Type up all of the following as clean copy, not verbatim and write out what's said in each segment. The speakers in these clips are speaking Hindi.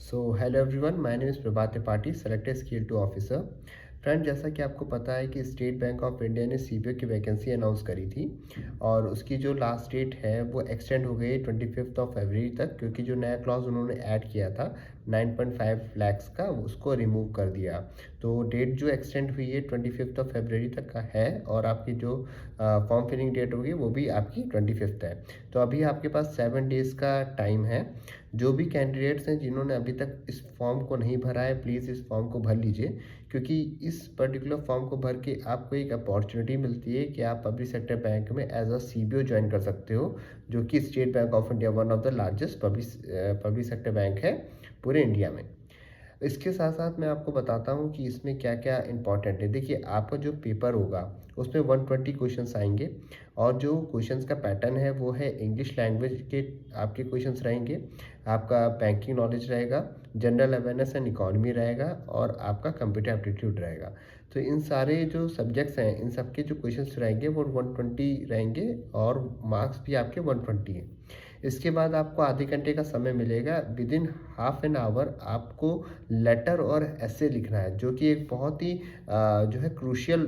Hello everyone, my name is Prabhat Tripathi, selected scale 2 officer. Friend, जैसा कि आपको पता है कि स्टेट बैंक ऑफ इंडिया ने सीबीओ की वैकेंसी अनाउंस करी थी और उसकी जो लास्ट डेट है वो एक्सटेंड हो गई 25 ऑफ फरवरी तक, क्योंकि जो नया क्लॉज उन्होंने ऐड किया था 9.5 लैक्स का, उसको रिमूव कर दिया। तो डेट जो एक्सटेंड हुई है 25 ऑफ फरवरी तक का है और आपकी जो फॉर्म फिलिंग डेट होगी वो भी आपकी 25 है। तो अभी आपके पास 7 डेज़ का टाइम है। जो भी कैंडिडेट्स हैं जिन्होंने अभी तक इस फॉर्म को नहीं भरा है, प्लीज़ इस फॉर्म को भर लीजिए, क्योंकि इस पर्टिकुलर फॉर्म को भर के आपको एक अपॉर्चुनिटी मिलती है कि आप पब्लिक सेक्टर बैंक में एज अ सीबीओ ज्वाइन कर सकते हो, जो कि state bank of India one of the largest public sector bank है पूरे इंडिया में। इसके साथ साथ मैं आपको बताता हूँ कि इसमें क्या क्या इंपॉर्टेंट है। देखिए, आपका जो पेपर होगा उसमें 120 क्वेश्चंस आएंगे और जो क्वेश्चंस का पैटर्न है वो है इंग्लिश लैंग्वेज के आपके क्वेश्चंस रहेंगे, आपका बैंकिंग नॉलेज रहेगा, जनरल अवेयरनेस एंड इकोनॉमी रहेगा और आपका कंप्यूटर एप्टीट्यूड रहेगा। तो इन सारे जो सब्जेक्ट्स हैं, इन सब के जो क्वेश्चंस रहेंगे वो 120 रहेंगे और मार्क्स भी आपके 120 हैं। इसके बाद आपको आधे घंटे का समय मिलेगा। With in half an hour आपको लेटर और ऐसे लिखना है, जो कि एक बहुत ही जो है क्रूशियल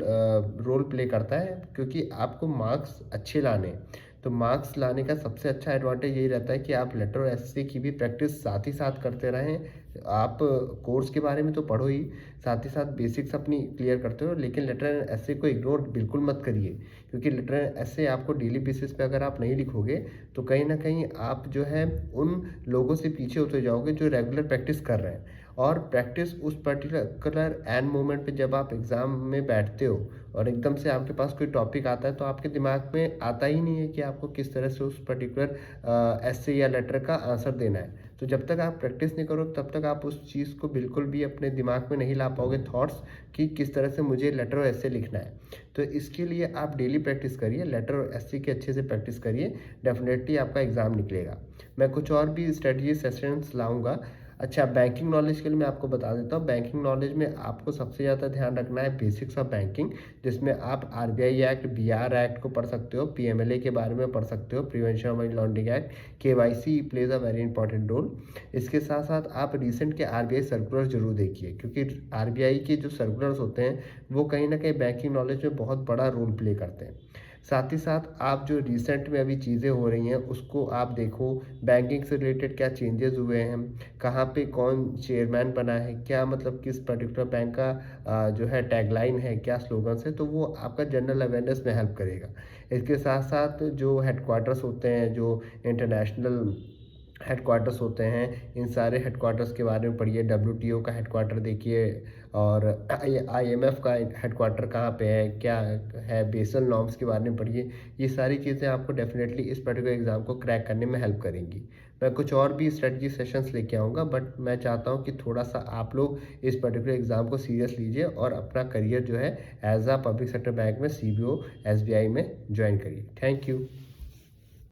रोल प्ले करता है, क्योंकि आपको मार्क्स अच्छे लाने हैं। तो मार्क्स लाने का सबसे अच्छा एडवांटेज यही रहता है कि आप लेटर और ऐसे की भी प्रैक्टिस साथ ही साथ करते रहें। आप कोर्स के बारे में तो पढ़ो ही, साथ ही साथ बेसिक्स अपनी क्लियर करते हो, लेकिन लेटर एंड ऐसे को इग्नोर बिल्कुल मत करिए, क्योंकि लेटर एंड ऐसे आपको डेली बेसिस पे अगर आप नहीं लिखोगे तो कहीं ना कहीं आप जो है उन लोगों से पीछे होते जाओगे जो रेगुलर प्रैक्टिस कर रहे हैं। और प्रैक्टिस उस पर्टिकुलर एंड मोमेंट पे जब आप एग्ज़ाम में बैठते हो और एकदम से आपके पास कोई टॉपिक आता है, तो आपके दिमाग में आता ही नहीं है कि आपको किस तरह से उस पर्टिकुलर ऐसे या लेटर का आंसर देना है। तो जब तक आप प्रैक्टिस नहीं करो तब तक आप उस चीज़ को बिल्कुल भी अपने दिमाग में नहीं ला पाओगे, थॉट्स कि किस तरह से मुझे लेटर और ऐसे लिखना है। तो इसके लिए आप डेली प्रैक्टिस करिए, लेटर और ऐसे की अच्छे से प्रैक्टिस करिए, डेफिनेटली आपका एग्ज़ाम निकलेगा। मैं कुछ और भी स्ट्रेटजी सेशंस लाऊंगा। अच्छा, बैंकिंग नॉलेज के लिए मैं आपको बता देता हूँ। बैंकिंग नॉलेज में आपको सबसे ज़्यादा ध्यान रखना है बेसिक्स ऑफ बैंकिंग, जिसमें आप आरबीआई एक्ट, बीआर एक्ट को पढ़ सकते हो, पीएमएलए के बारे में पढ़ सकते हो, prevention of money laundering act, KYC plays a very important role. इसके साथ साथ आप रिसेंट के आरबीआई सर्कुलर जरूर देखिए, क्योंकि आरबीआई के जो सर्कुलर्स होते हैं वो कहीं ना कहीं बैंकिंग नॉलेज में बहुत बड़ा रोल प्ले करते हैं। साथ ही साथ आप जो रिसेंट में अभी चीज़ें हो रही हैं उसको आप देखो, बैंकिंग से रिलेटेड क्या चेंजेस हुए हैं, कहाँ पे कौन चेयरमैन बना है, क्या मतलब किस पर्टिकुलर बैंक का जो है टैगलाइन है, क्या स्लोगन्स है, तो वो आपका जनरल अवेयरनेस में हेल्प करेगा। इसके साथ साथ जो हेडक्वार्टर्स होते हैं, जो इंटरनेशनल हेडक्वार्टर्स होते हैं, इन सारे हेडक्वार्टर्स के बारे में पढ़िए। डब्ल्यूटीओ का हेडक्वार्टर देखिए और आईएमएफ का हेडक्वार्टर कहाँ पे है, क्या है, बेसल नॉर्म्स के बारे में पढ़िए। ये सारी चीज़ें आपको डेफिनेटली इस पर्टिकुलर एग्ज़ाम को क्रैक करने में हेल्प करेंगी। मैं कुछ और भी स्ट्रेटजी सेशंस लेके आऊँगा, बट मैं चाहता हूँ कि थोड़ा सा आप लोग इस पर्टिकुलर एग्ज़ाम को सीरियस लीजिए और अपना करियर जो है as a public sector bank में सीबीओ एसबीआई में ज्वाइन करिए। Thank you.